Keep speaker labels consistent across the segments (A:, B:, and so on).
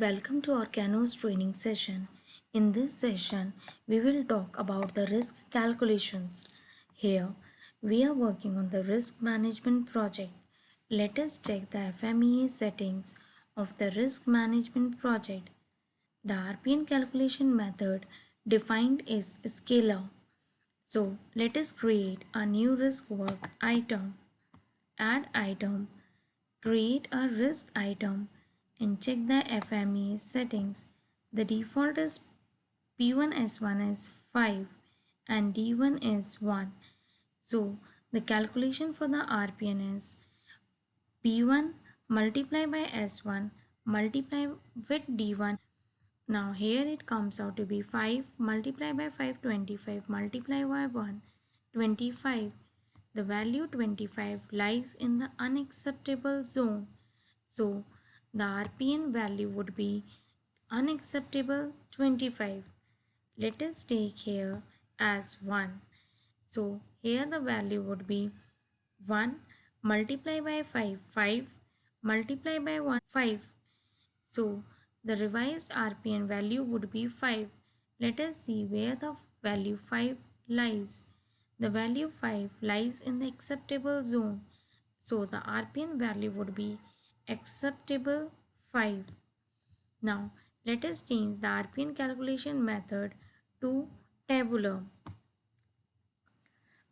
A: Welcome to Orcano's training session. In this session, we will talk about the risk calculations. Here, we are working on the risk management project. Let us check the FMEA settings of the risk management project. The RPN calculation method defined is scalar. So, let us create a new risk work item. Add item, create a risk item and check the FMEA settings. The default is P1S1 is 5 and D1 is 1. So the calculation for the RPN is P1 multiply by S1 multiply with D1. Now here it comes out to be 5 multiply by 5 25 multiply by 1 25. The value 25 lies in the unacceptable zone. So the RPN value would be unacceptable 25. Let us take here as 1. So here the value would be 1 multiply by 5, 5 multiply by 1, 5. So the revised RPN value would be 5. Let us see where the value 5 lies. The value 5 lies in the acceptable zone. So the RPN value would be acceptable 5. Now let us change the RPN calculation method to tabular.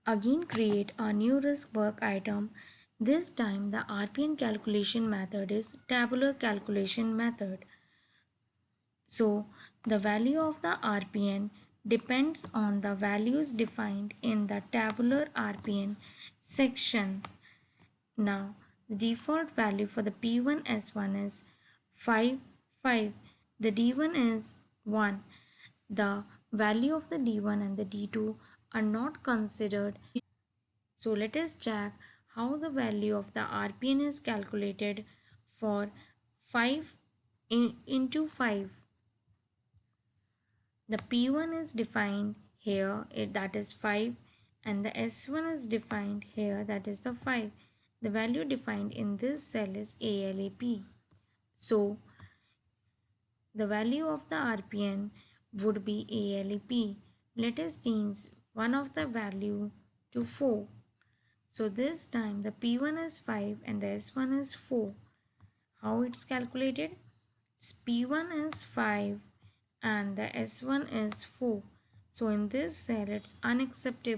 A: Again create a new risk work item. This time the RPN calculation method is tabular calculation method. So the value of the RPN depends on the values defined in the tabular RPN section. Now the default value for the P1S1 is 5, 5. The D1 is 1. The value of the D1 and the D2 are not considered. So let us check how the value of the RPN is calculated for 5 into 5. The P1 is defined here, that is 5, and the S1 is defined here, that is the 5. The value defined in this cell is ALAP. So the value of the RPN would be ALAP. Let us change one of the value to 4. So this time the P1 is 5 and the S1 is 4. How it's calculated? P1 is 5 and the S1 is 4. So in this cell it's unacceptable.